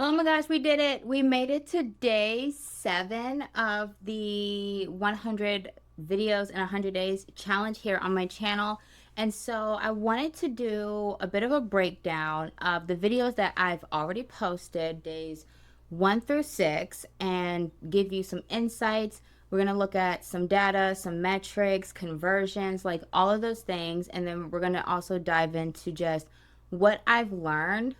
Oh my gosh, we did it. We made it to day 7 of the 100 videos in 100 days challenge here on my channel. And so I wanted to do a bit of a breakdown of the videos that I've already posted, days 1 through 6, and give you some insights. We're going to look at some data, some metrics, conversions, like all of those things. And then we're going to also dive into just what I've learned.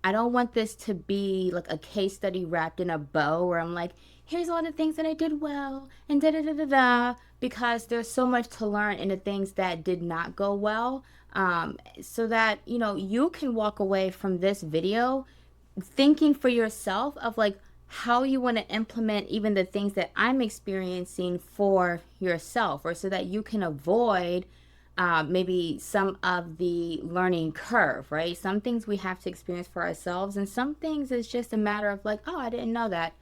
I don't want this to be like a case study wrapped in a bow where I'm like, here's all the things that I did well and da da da da da, because there's so much to learn in the things that did not go well. So that, you can walk away from this video thinking for yourself of like how you want to implement even the things that I'm experiencing for yourself, or so that you can avoid maybe some of the learning curve, right? Some things we have to experience for ourselves, and some things is just a matter of like, oh, I didn't know that.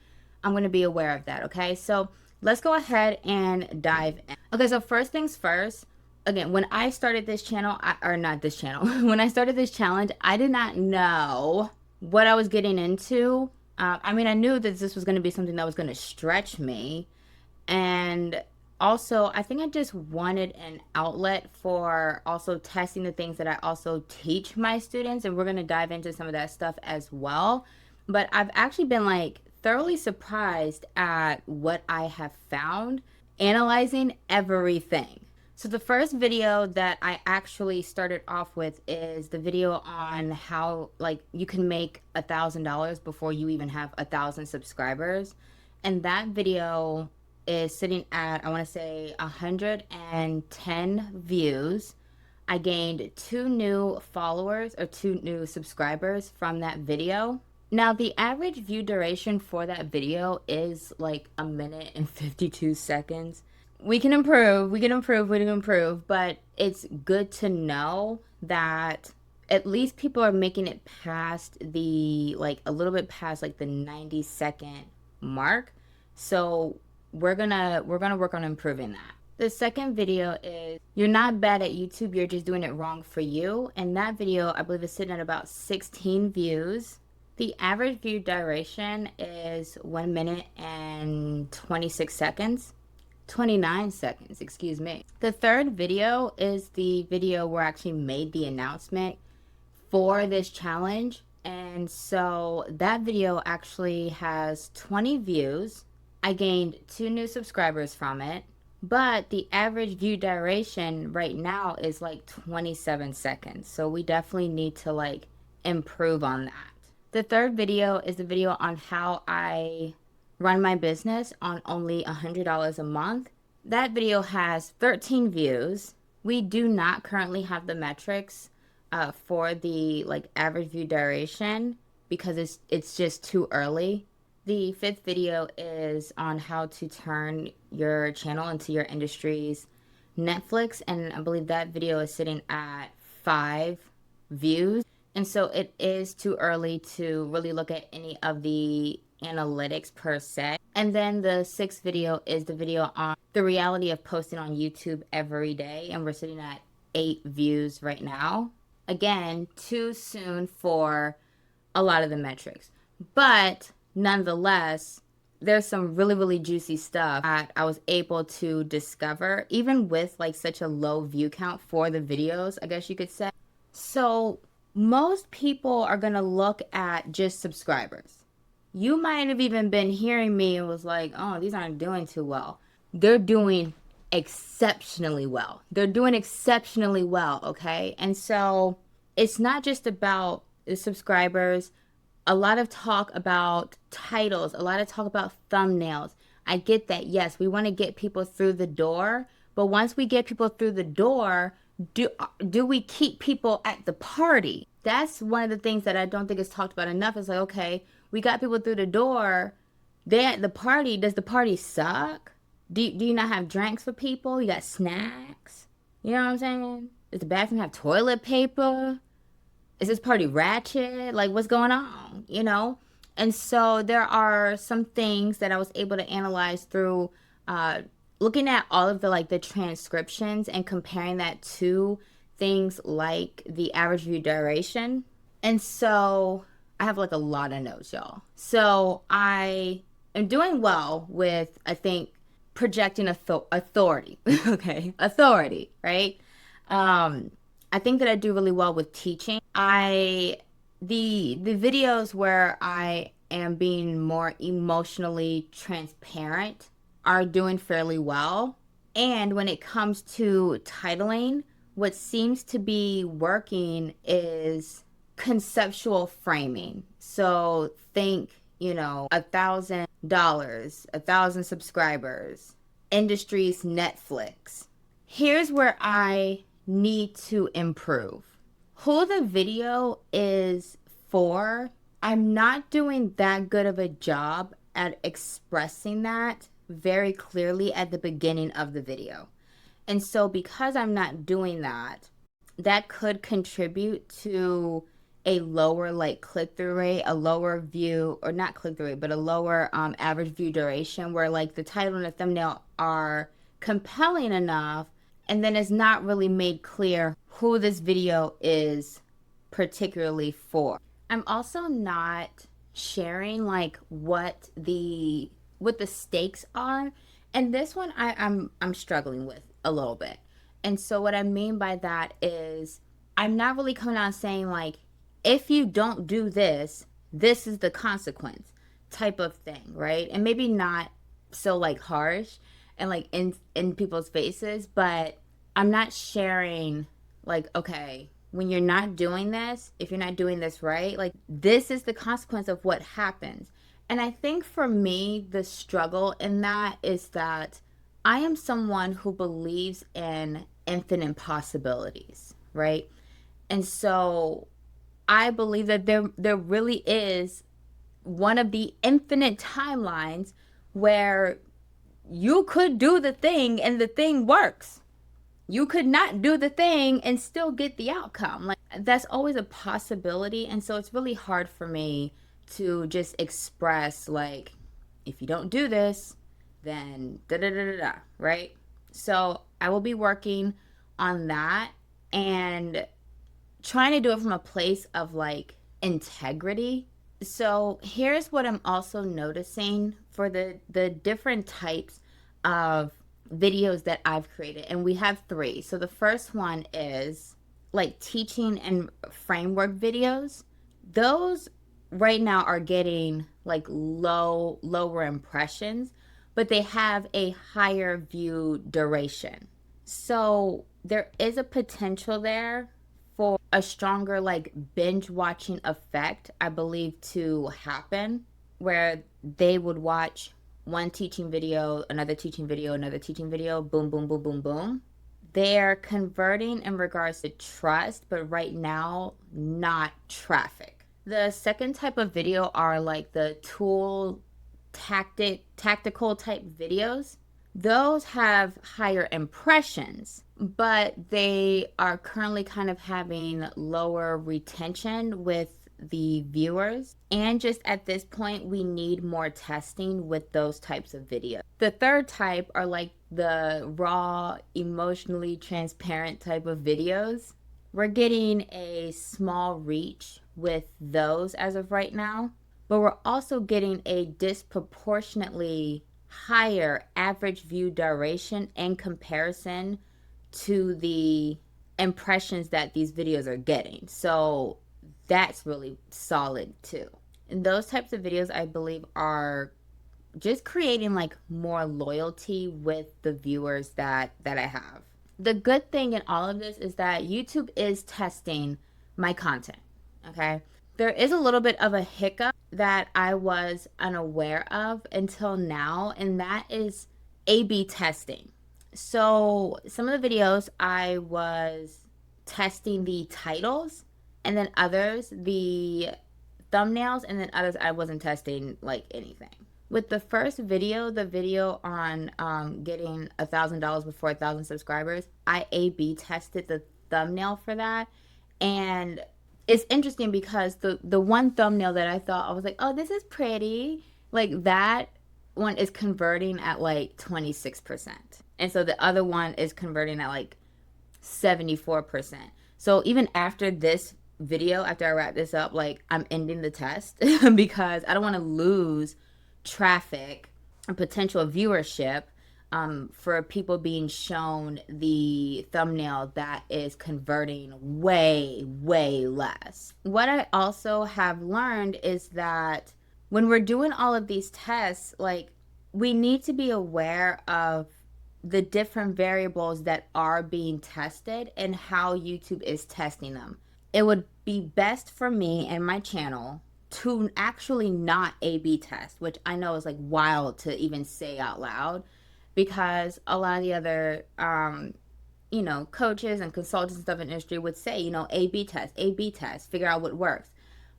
I'm going to be aware of that, okay? So let's go ahead and dive in. Okay, so first things first, again, when I started this channel, or not this channel, when I started this challenge, I did not know what I was getting into. I mean, I knew that this was going to be something that was going to stretch me. And also, I think I just wanted an outlet for also testing the things that I also teach my students. And we're going to dive into some of that stuff as well. But I've actually been like thoroughly surprised at what I have found analyzing everything. So the first video that I actually started off with is the video on how like you can make $1,000 before you even have 1,000 subscribers. And that video is sitting at, I want to say, 110 views. I gained 2 new followers or 2 new subscribers from that video. Now, the average view duration for that video is like 1 minute and 52 seconds. We can improve, but it's good to know that at least people are making it past the, like a little bit past like the 90-second mark. So we're gonna work on improving that. The second video is you're not bad at YouTube, you're just doing it wrong for you. And that video, I believe, is sitting at about 16 views. The average view duration is 1 minute and 26 seconds. 29 seconds, excuse me. The third video is the video where I actually made the announcement for this challenge. And so that video actually has 20 views. I gained 2 new subscribers from it, but the average view duration right now is like 27 seconds. So we definitely need to like improve on that. The third video is the video on how I run my business on only $100 a month. That video has 13 views. We do not currently have the metrics for the like average view duration because it's just too early. The fifth video is on how to turn your channel into your industry's Netflix, and I believe that video is sitting at 5 views. And so it is too early to really look at any of the analytics per se. And then the sixth video is the video on the reality of posting on YouTube every day, and we're sitting at 8 views right now. Again, too soon for a lot of the metrics, but nonetheless, there's some really, really juicy stuff that I was able to discover, even with like such a low view count for the videos, I guess you could say. So most people are going to look at just subscribers. You might have even been hearing me and was like, oh, these aren't doing too well. They're doing exceptionally well. They're doing exceptionally well, okay? And so it's not just about the subscribers. A lot of talk about titles, a lot of talk about thumbnails. I get that. Yes, we want to get people through the door, but once we get people through the door, do we keep people at the party? That's one of the things that I don't think is talked about enough. It's like, okay, we got people through the door. They at the party. Does the party suck? Do you not have drinks for people? You got snacks? You know what I'm saying? Does the bathroom have toilet paper? Is this party ratchet? Like, what's going on? You know? And so there are some things that I was able to analyze through looking at all of the like the transcriptions and comparing that to things like the average view duration. And so I have like a lot of notes, y'all. So I am doing well with, I think, projecting authority. Okay, authority, right? I think that I do really well with teaching. The videos where I am being more emotionally transparent are doing fairly well. And when it comes to titling, what seems to be working is conceptual framing. So think, $1,000, 1,000 subscribers, industry's Netflix. Here's where I need to improve. Who the video is for, I'm not doing that good of a job at expressing that very clearly at the beginning of the video. And so because I'm not doing that, that could contribute to a lower like click-through rate, a lower view, or not click-through rate, but a lower average view duration, where like the title and the thumbnail are compelling enough, and then it's not really made clear who this video is particularly for. I'm also not sharing like what the stakes are, and this one I'm struggling with a little bit. And so what I mean by that is I'm not really coming out saying like, if you don't do this, this is the consequence type of thing, right? And maybe not so like harsh and like in people's faces, but I'm not sharing like, okay, when you're not doing this, if you're not doing this right, like this is the consequence of what happens. And I think for me, the struggle in that is that I am someone who believes in infinite possibilities, right? And so I believe that there really is one of the infinite timelines where you could do the thing and the thing works. You could not do the thing and still get the outcome. Like that's always a possibility. And so it's really hard for me to just express like, if you don't do this, then da da da da da, right? So I will be working on that and trying to do it from a place of like integrity. So here's what I'm also noticing for the different types of videos that I've created. And we have three. So the first one is like teaching and framework videos. Those right now are getting like lower impressions, but they have a higher view duration. So there is a potential there for a stronger like binge watching effect, I believe, to happen, where they would watch one teaching video, another teaching video, another teaching video, boom, boom, boom, boom, boom. They're converting in regards to trust, but right now, not traffic. The second type of video are like the tactical type videos. Those have higher impressions, but they are currently kind of having lower retention with the viewers. And just at this point, we need more testing with those types of videos. The third type are like the raw, emotionally transparent type of videos. We're getting a small reach with those as of right now, but we're also getting a disproportionately higher average view duration in comparison to the impressions that these videos are getting. So that's really solid too. And those types of videos, I believe, are just creating like more loyalty with the viewers that I have. The good thing in all of this is that YouTube is testing my content. Okay. There is a little bit of a hiccup that I was unaware of until now, and that is A/B testing. So some of the videos I was testing the titles, and then others the thumbnails, and then others I wasn't testing like anything. With the first video, the video on getting $1,000 before 1,000 subscribers, I A/B tested the thumbnail for that, and it's interesting because the one thumbnail that I thought, I was like, oh, this is pretty, like that one is converting at like 26%, and so the other one is converting at like 74%. So even after this video, after I wrap this up, like I'm ending the test because I don't want to lose traffic and potential viewership for people being shown the thumbnail that is converting way, way less. What I also have learned is that when we're doing all of these tests, like we need to be aware of the different variables that are being tested and how YouTube is testing them. It would be best for me and my channel to actually not A/B test, which I know is like wild to even say out loud, because a lot of the other coaches and consultants and stuff in the industry would say, A/B test, figure out what works.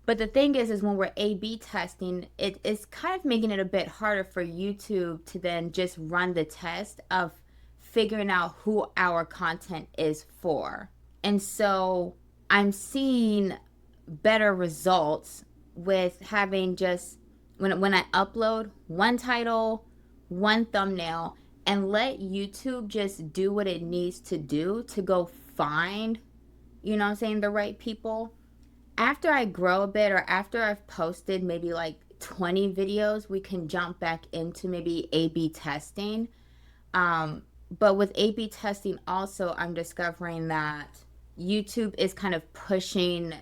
But the thing is when we're A/B testing, it is kind of making it a bit harder for YouTube to then just run the test of figuring out who our content is for. And so I'm seeing better results with having just when I upload one title, one thumbnail, and let YouTube just do what it needs to do to go find, the right people. After I grow a bit, or after I've posted maybe like 20 videos, we can jump back into maybe A/B testing. But with A/B testing also, I'm discovering that YouTube is kind of pushing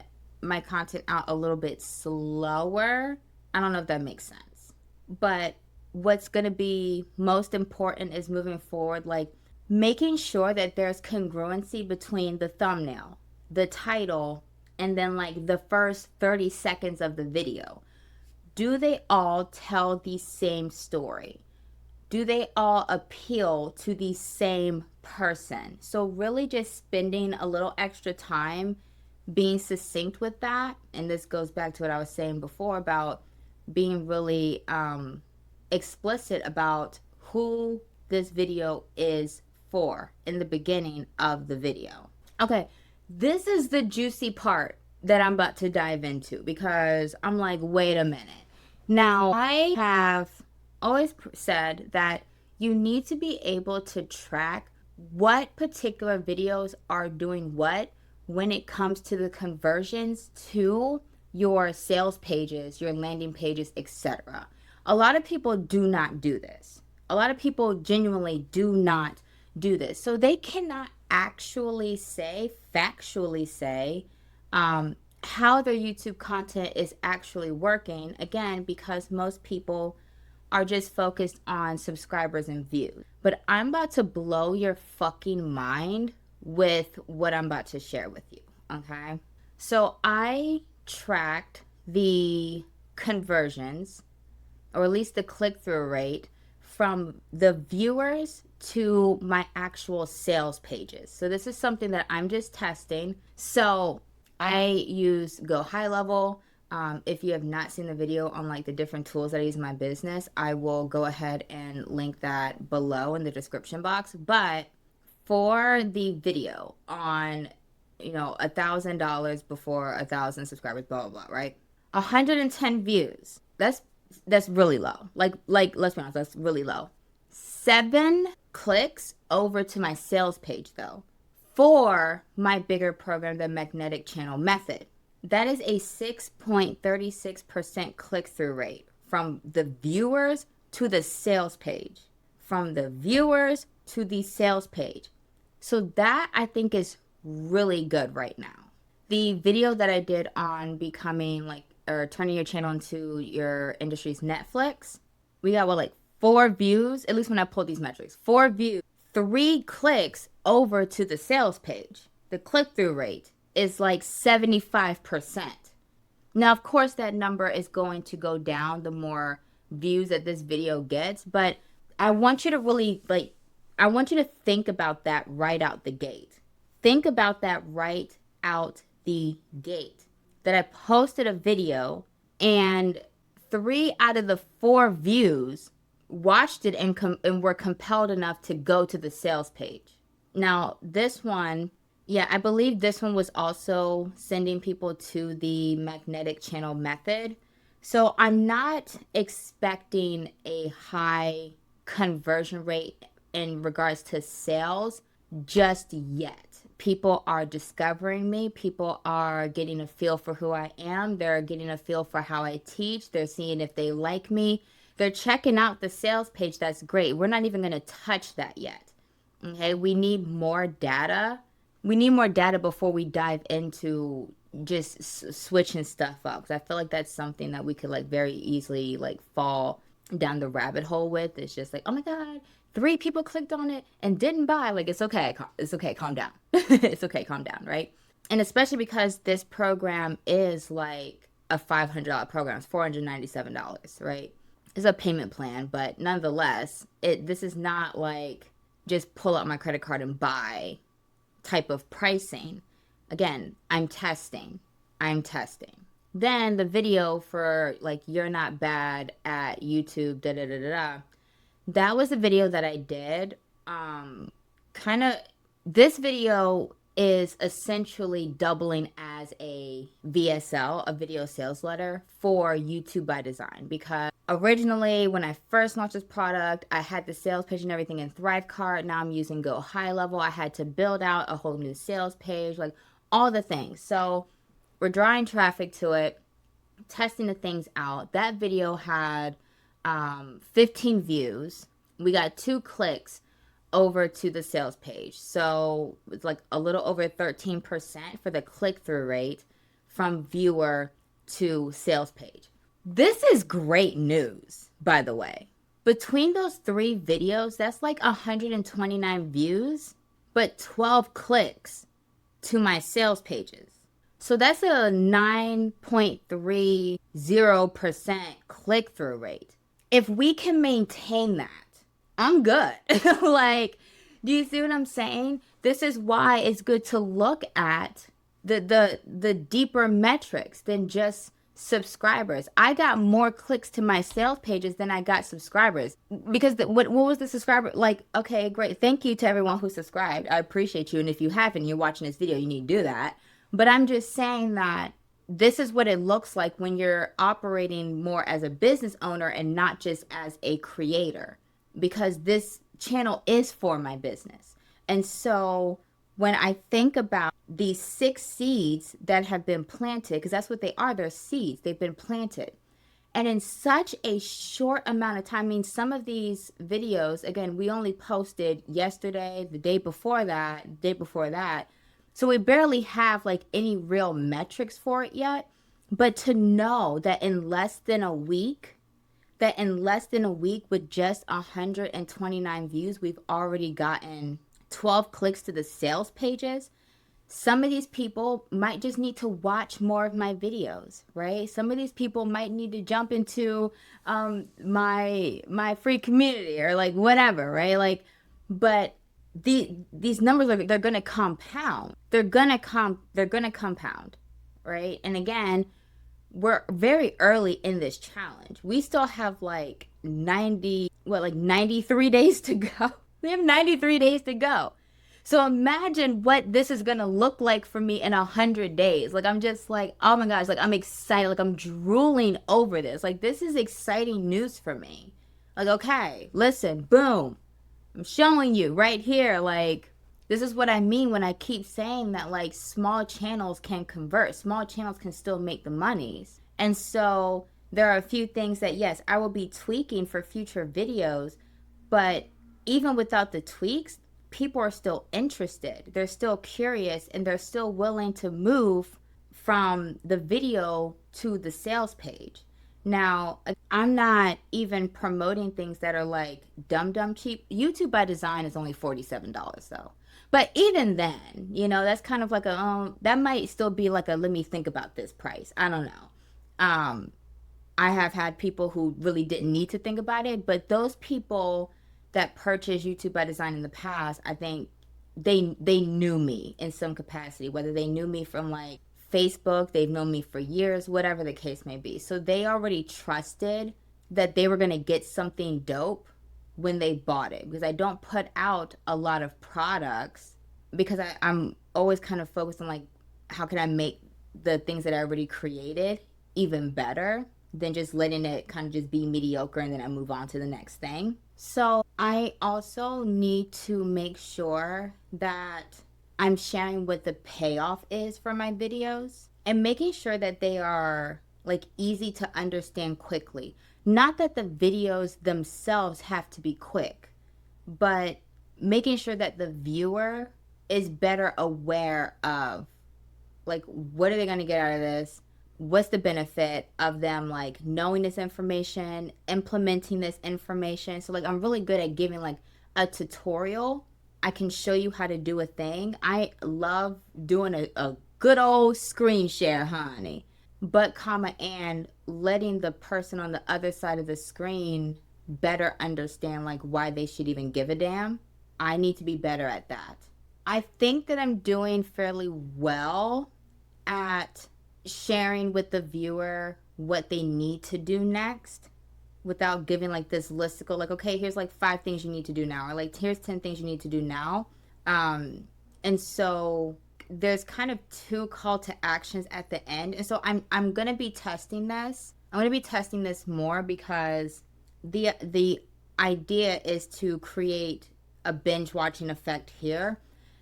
my content out a little bit slower. I don't know if that makes sense. But what's going to be most important is moving forward, like making sure that there's congruency between the thumbnail, the title, and then like the first 30 seconds of the video. Do they all tell the same story? Do they all appeal to the same person? So really just spending a little extra time being succinct with that. And this goes back to what I was saying before about being really explicit about who this video is for in the beginning of the video. Okay, this is the juicy part that I'm about to dive into, because I'm like, wait a minute. Now, I have always said that you need to be able to track what particular videos are doing what when it comes to the conversions to your sales pages, your landing pages, etc. A lot of people do not do this. A lot of people genuinely do not do this. So they cannot actually say, factually say, how their YouTube content is actually working, again, because most people are just focused on subscribers and views. But I'm about to blow your fucking mind with what I'm about to share with you, okay? So I tracked the conversions, or at least the click-through rate, from the viewers to my actual sales pages. So this is something that I'm just testing. So I use Go High Level. If you have not seen the video on like the different tools that I use in my business, I will go ahead and link that below in the description box. But for the video on, $1,000 before 1,000 subscribers, blah, blah, blah, right? 110 views. That's really low. Like, let's be honest, that's really low. 7 clicks over to my sales page though, for my bigger program, the Magnetic Channel Method. That is a 6.36% click-through rate from the viewers to the sales page. From the viewers to the sales page. So that I think is really good right now. The video that I did on becoming or turning your channel into your industry's Netflix, we got 4 views, at least when I pulled these metrics. 4 views, 3 clicks over to the sales page. The click-through rate is like 75%. Now, of course, that number is going to go down the more views that this video gets, but I want you to really, I want you to think about that right out the gate. Think about that right out the gate. That I posted a video and 3 out of the 4 views watched it and were compelled enough to go to the sales page. Now, this one, yeah, I believe this one was also sending people to the Magnetic Channel Method. So I'm not expecting a high conversion rate in regards to sales just yet. people are discovering me. People are getting a feel for who I am. They're getting a feel for how I teach. They're seeing if they like me. They're checking out the sales page. That's great. We're not even going to touch that yet. Okay, we need more data. We need more data before we dive into just switching stuff up. Because I feel like that's something that we could like very easily like fall down the rabbit hole with. It's just like, oh my God, 3 people clicked on it and didn't buy. Like, it's okay. It's okay. Calm down. It's okay. Calm down. Right. And especially because this program is like a $500 program. It's $497. Right. It's a payment plan, but nonetheless, this is not like just pull out my credit card and buy type of pricing. Again, I'm testing. Then the video for like you're not bad at YouTube, da da da da da. That was a video that I did. Kind of, this video is essentially doubling as a VSL, a video sales letter for YouTube by Design, because originally when I first launched this product, I had the sales page and everything in Thrivecart. Now I'm using Go High Level. I had to build out a whole new sales page, like all the things. So we're drawing traffic to it, testing the things out. That video had 15 views. We got 2 clicks over to the sales page. So it's like a little over 13% for the click-through rate from viewer to sales page. This is great news, by the way. Between those 3 videos, that's like 129 views, but 12 clicks to my sales pages. So that's a 9.30% click-through rate. If we can maintain that, I'm good. Like, do you see what I'm saying? This is why it's good to look at the deeper metrics than just subscribers. I got more clicks to my sales pages than I got subscribers, because what was the subscriber like? Okay, great. Thank you to everyone who subscribed. I appreciate you. And if you haven't, you're watching this video, you need to do that. But I'm just saying that this is what it looks like when you're operating more as a business owner and not just as a creator, because this channel is for my business. And so when I think about these 6 seeds that have been planted, because that's what they are, they're seeds, they've been planted. And in such a short amount of time, I mean, some of these videos, again, we only posted yesterday, the day before that. So we barely have like any real metrics for it yet. But to know that in less than a week with just 129 views, we've already gotten 12 clicks to the sales pages. Some of these people might just need to watch more of my videos, right? Some of these people might need to jump into my free community or like whatever, right? Like, but these numbers they're going to compound. They're going to compound, right? And again, we're very early in this challenge. We still have like 93 days to go. We have 93 days to go. So imagine what this is going to look like for me in 100 days. Like, I'm just like, oh my gosh, like I'm excited. Like I'm drooling over this. Like, this is exciting news for me. Like, okay, listen, boom. I'm showing you right here, like, this is what I mean when I keep saying that, like, small channels can convert. Small channels can still make the monies. And so there are a few things that, yes, I will be tweaking for future videos. But even without the tweaks, people are still interested. They're still curious, and they're still willing to move from the video to the sales page. Now, I'm not even promoting things that are like dumb cheap. YouTube by Design is only $47 though. But even then, you know, that's kind of like that might still be like a let me think about this price. I don't know. I have had people who really didn't need to think about it, but those people that purchased YouTube by Design in the past, I think they knew me in some capacity, whether they knew me from like Facebook, they've known me for years, whatever the case may be. So they already trusted that they were going to get something dope when they bought it, because I don't put out a lot of products because I'm always kind of focused on like, how can I make the things that I already created even better than just letting it kind of just be mediocre and then I move on to the next thing. So I also need to make sure that I'm sharing what the payoff is for my videos and making sure that they are like easy to understand quickly. Not that the videos themselves have to be quick, but making sure that the viewer is better aware of like what are they going to get out of this, what's the benefit of them like knowing this information, implementing this information. So like I'm really good at giving like a tutorial. I can show you how to do a thing. I love doing a good old screen share, honey, but comma and letting the person on the other side of the screen better understand like why they should even give a damn. I need to be better at that. I think that I'm doing fairly well at sharing with the viewer what they need to do next without giving like this listicle, like, okay, here's like 5 things you need to do now, or like here's 10 things you need to do now. And so there's kind of 2 call to actions at the end. And so I'm gonna be testing this. I'm gonna be testing this more because the idea is to create a binge watching effect here.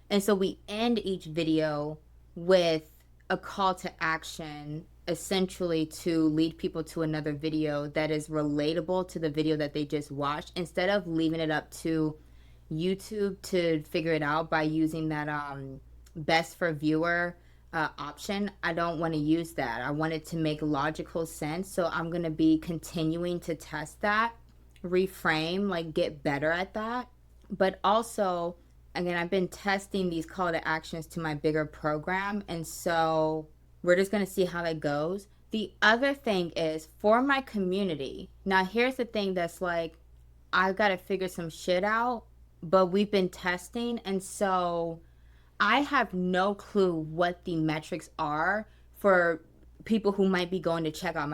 And so we end each video with a call to action, essentially to lead people to another video that is relatable to the video that they just watched, instead of leaving it up to YouTube to figure it out by using that best for viewer option. I don't want to use that. I want it to make logical sense. So I'm going to be continuing to test that, reframe, like get better at that. But also, again, I've been testing these call to actions to my bigger program. And so we're just going to see how that goes. The other thing is for my community. Now, here's the thing that's like, I've got to figure some shit out, but we've been testing. And so I have no clue what the metrics are for people who might be going to check out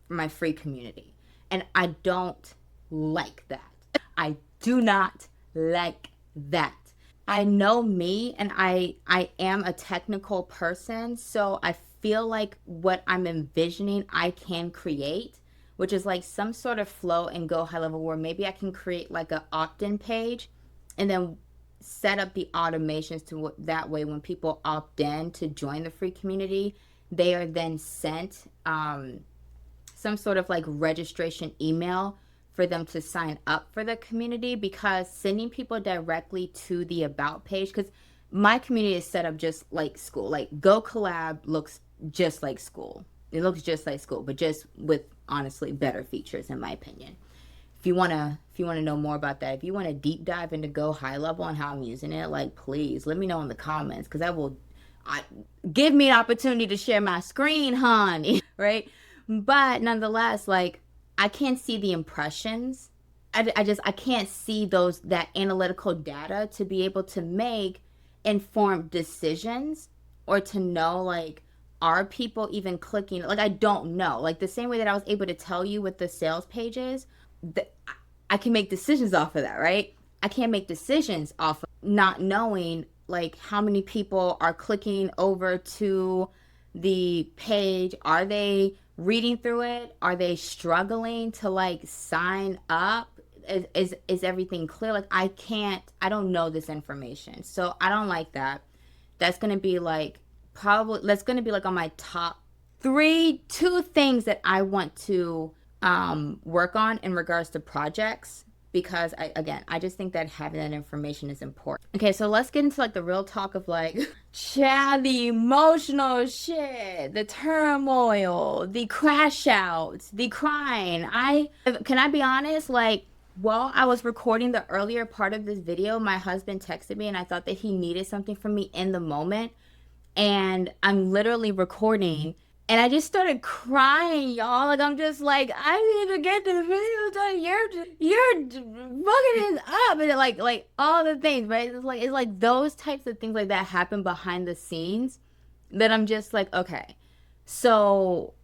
my free community. And I don't like that. I do not like that. I know me, and I am a technical person, so I feel like what I'm envisioning I can create, which is like some sort of flow and go high level where maybe I can create like an opt-in page and then set up the automations to that way when people opt in to join the free community, they are then sent some sort of like registration email for them to sign up for the community, because sending people directly to the about page, because my community is set up just like school. Like Go Collab looks just like school. It looks just like school, but just with honestly better features in my opinion. If you wanna know more about that, if you want to deep dive into Go high level and how I'm using it, like please let me know in the comments, because give me an opportunity to share my screen, honey. Right? But nonetheless, like I can't see the impressions. I can't see that analytical data to be able to make informed decisions or to know like, are people even clicking? Like I don't know. Like the same way that I was able to tell you with the sales pages, I can make decisions off of that, right? I can't make decisions off of not knowing like how many people are clicking over to the page. Are they reading through it? Are they struggling to like sign up? Is everything clear? Like I don't know this information. So I don't like that. That's going to be like that's going to be like on my top 2 things that I want to work on in regards to projects, because I just think that having that information is important. Okay, so let's get into like the real talk of like the emotional shit, the turmoil, the crash outs, the crying. Can I be honest? Like while I was recording the earlier part of this video, my husband texted me and I thought that he needed something from me in the moment. And I'm literally recording and I just started crying, y'all. Like I'm just like, I need to get the video done. You're fucking it up, and like all the things, right? It's like those types of things like that happen behind the scenes that I'm just like, okay. So,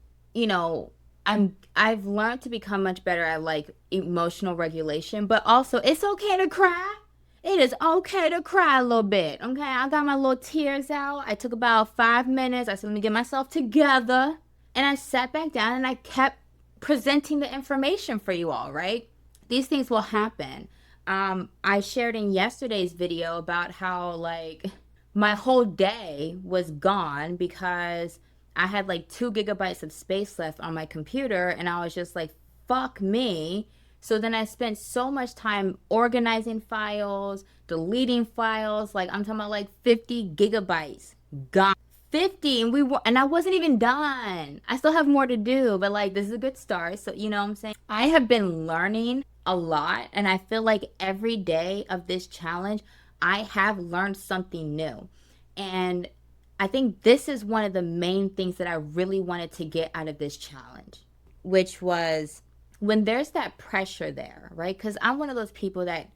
I've learned to become much better at like emotional regulation, but also it's okay to cry. It is okay to cry a little bit. Okay, I got my little tears out. I took about 5 minutes. I said, let me get myself together. And I sat back down and I kept presenting the information for you all, right? These things will happen. I shared in yesterday's video about how like my whole day was gone because I had like 2 gigabytes of space left on my computer, and I was just like, fuck me. So then I spent so much time organizing files, deleting files. Like I'm talking about like 50 gigabytes gone. 50, and I wasn't even done. I still have more to do, but like this is a good start. So you know what I'm saying? I have been learning a lot, and I feel like every day of this challenge I have learned something new. And I think this is one of the main things that I really wanted to get out of this challenge, which was when there's that pressure there, right? Because I'm one of those people that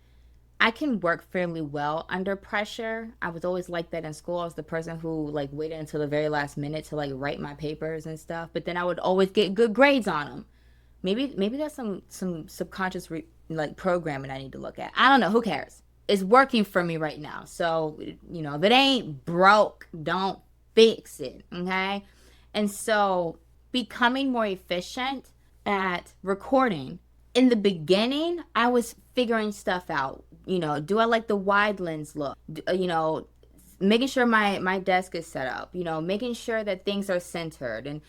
I can work fairly well under pressure. I was always like that in school. I was the person who like waited until the very last minute to like write my papers and stuff, but then I would always get good grades on them. Maybe that's some subconscious like programming I need to look at. I don't know. Who cares? It's working for me right now. So you know, if it ain't broke, don't fix it. Okay. And so becoming more efficient at recording. In the beginning, I was figuring stuff out. You know, do I like the wide lens look? You know, making sure my desk is set up, you know, making sure that things are centered, and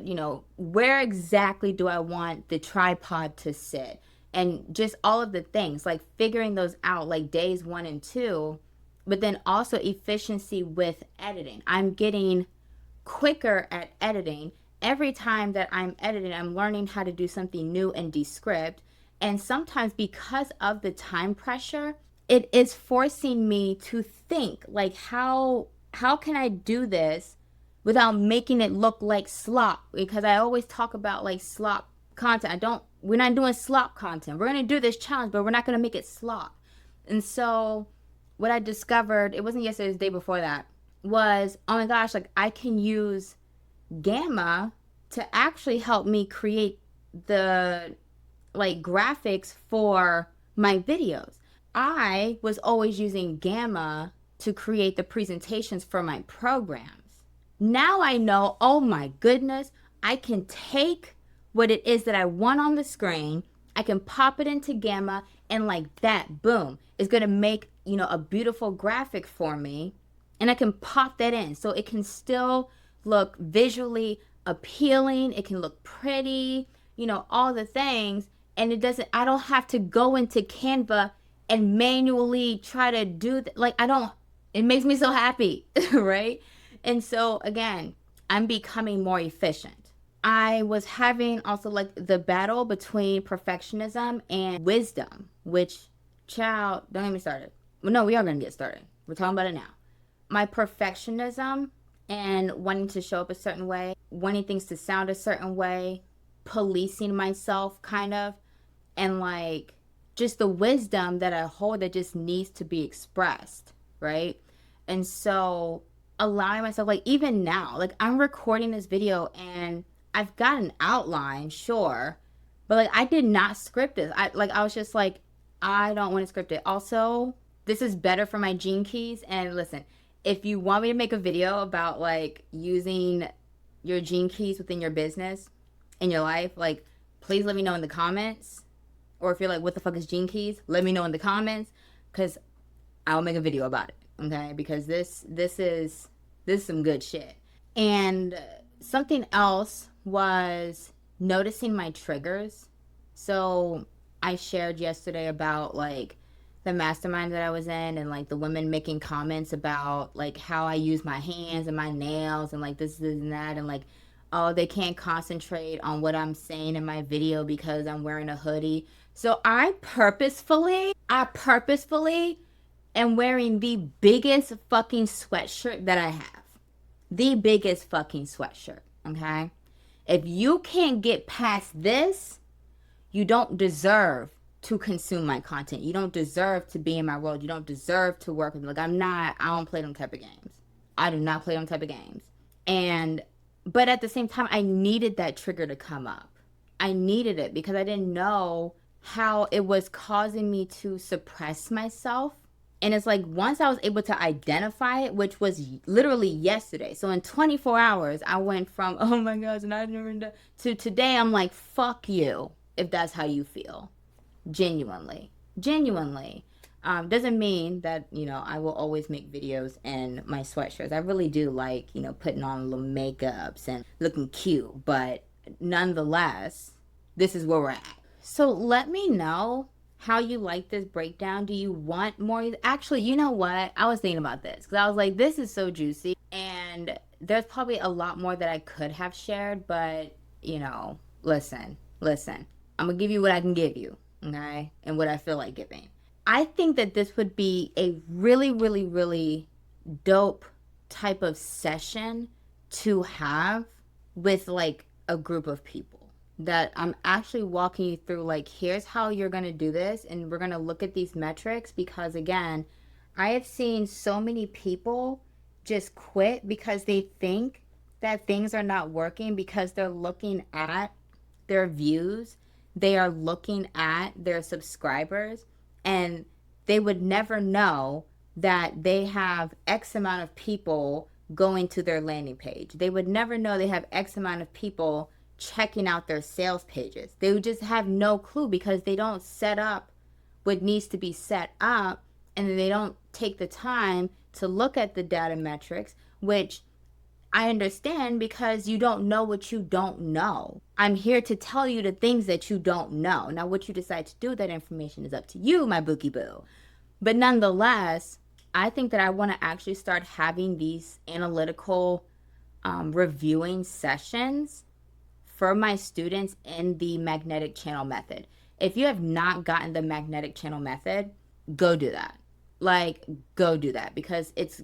you know, where exactly do I want the tripod to sit, and just all of the things, like figuring those out like days 1 and 2. But then also efficiency with editing. I'm getting quicker at editing. Every time that I'm editing, I'm learning how to do something new and descript. And sometimes because of the time pressure, it is forcing me to think like how can I do this without making it look like slop? Because I always talk about like slop content. We're not doing slop content. We're going to do this challenge, but we're not going to make it slop. And so what I discovered, it wasn't yesterday, it was the day before that, was, oh my gosh, like I can use Gamma to actually help me create the like graphics for my videos. I was always using Gamma to create the presentations for my programs. Now I know, oh my goodness, I can take what it is that I want on the screen, I can pop it into Gamma, and like that, boom, is going to make, you know, a beautiful graphic for me. And I can pop that in so it can still look visually appealing, it can look pretty, you know, all the things. And I don't have to go into Canva and manually try to do like it makes me so happy, right? And so again, I'm becoming more efficient. I was having also like the battle between perfectionism and wisdom, which, child, don't get me started. Well, no, we are going to get started. We're talking about it now. My perfectionism and wanting to show up a certain way, wanting things to sound a certain way, policing myself kind of, and like just the wisdom that I hold that just needs to be expressed, right? And so allowing myself, like even now, like I'm recording this video and I've got an outline, sure, but like I did not script it. I was just like, I don't want to script it. Also, this is better for my gene keys. And listen, if you want me to make a video about like using your gene keys within your business in your life, like please let me know in the comments. Or if you're like, what the fuck is gene keys? Let me know in the comments, because I'll make a video about it. Okay, because this is some good shit. And something else was noticing my triggers. So I shared yesterday about like the mastermind that I was in, and like the women making comments about like how I use my hands and my nails and like this and that, and like, oh, they can't concentrate on what I'm saying in my video because I'm wearing a hoodie. So I purposefully am wearing the biggest fucking sweatshirt that I have. The biggest fucking sweatshirt, okay? If you can't get past this, you don't deserve to consume my content. You don't deserve to be in my world. You don't deserve to work with me. Like I don't play them type of games. I do not play them type of games. But at the same time, I needed that trigger to come up. I needed it because I didn't know how it was causing me to suppress myself. And it's like once I was able to identify it, which was literally yesterday. So in 24 hours, I went from, oh my gosh, and I never done, to today, I'm like, fuck you, if that's how you feel. Genuinely. Genuinely. Doesn't mean that, I will always make videos in my sweatshirts. I really do like, putting on little makeups and looking cute, but nonetheless, this is where we're at. So let me know how you like this breakdown. Do you want more? Actually, you know what? I was thinking about this because I was like, this is so juicy. And there's probably a lot more that I could have shared, but, listen. I'm going to give you what I can give you, okay? And what I feel like giving. I think that this would be a really, really, really dope type of session to have with like a group of people, that I'm actually walking you through, like, here's how you're going to do this, and we're going to look at these metrics, because again, I have seen so many people just quit because they think that things are not working because they're looking at their views, they are looking at their subscribers, and they would never know that they have X amount of people going to their landing page. They would never know they have X amount of people checking out their sales pages. They would just have no clue because they don't set up what needs to be set up, and they don't take the time to look at the data metrics, which I understand, because you don't know what you don't know. I'm here to tell you the things that you don't know. Now, what you decide to do with that information is up to you, my bookie boo. But nonetheless, I think that I want to actually start having these analytical reviewing sessions for my students in the magnetic channel method. If you have not gotten the magnetic channel method, go do that. Like, go do that, because it's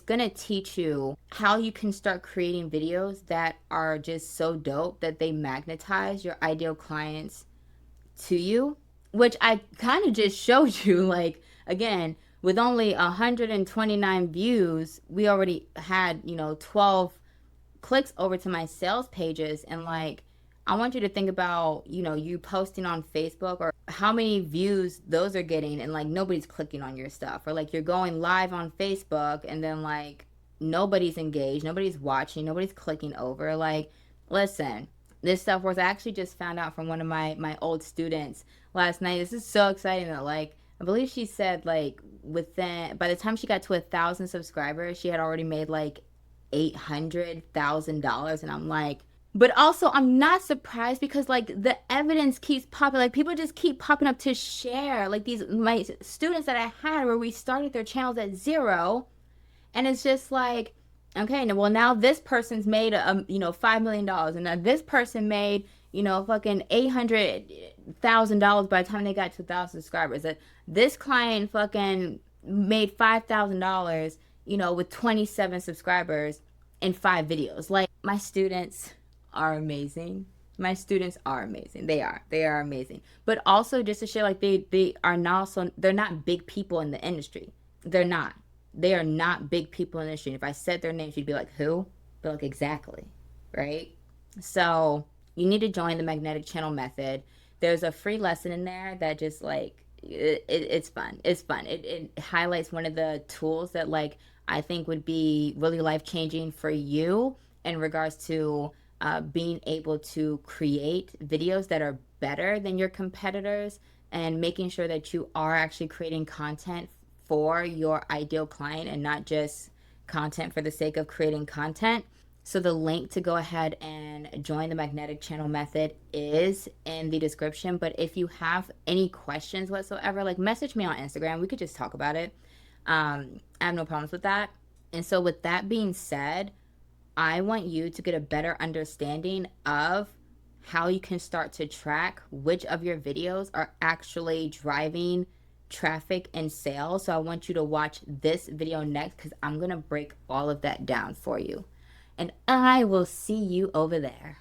going to teach you how you can start creating videos that are just so dope that they magnetize your ideal clients to you, which I kind of just showed you. Like, again, with only 129 views, we already had, 12 clicks over to my sales pages. And like, I want you to think about, you posting on Facebook, or how many views those are getting, and like nobody's clicking on your stuff, or like you're going live on Facebook and then like nobody's engaged, nobody's watching, nobody's clicking over. Like, listen, this stuff was, I actually just found out from one of my old students last night. This is so exciting that, like, I believe she said like within, by the time she got to 1,000 subscribers, she had already made like $800,000. And I'm like, but also I'm not surprised, because like the evidence keeps popping. Like, people just keep popping up to share. Like, these, my students that I had, where we started their channels at 0, and it's just like, okay, well, now this person's made $5 million, and now this person made fucking $800,000 by the time they got to 1,000 subscribers. That this client fucking made $5,000, with 27 subscribers in 5 videos. Like, my students are amazing. My students are amazing. They are amazing. But also, just to share, like, they are not, so they're not big people in the industry. They're not. They are not big people in the industry. If I said their names, you'd be like, who? Be like, exactly, right? So you need to join the magnetic channel method. There's a free lesson in there that just like, it's fun. It's fun. It highlights one of the tools that, like, I think would be really life-changing for you in regards to being able to create videos that are better than your competitors, and making sure that you are actually creating content for your ideal client, and not just content for the sake of creating content. So the link to go ahead and join the magnetic channel method is in the description. But if you have any questions whatsoever, like, message me on Instagram. We could just talk about it. I have no problems with that. And so with that being said, I want you to get a better understanding of how you can start to track which of your videos are actually driving traffic and sales. So I want you to watch this video next, because I'm going to break all of that down for you. And I will see you over there.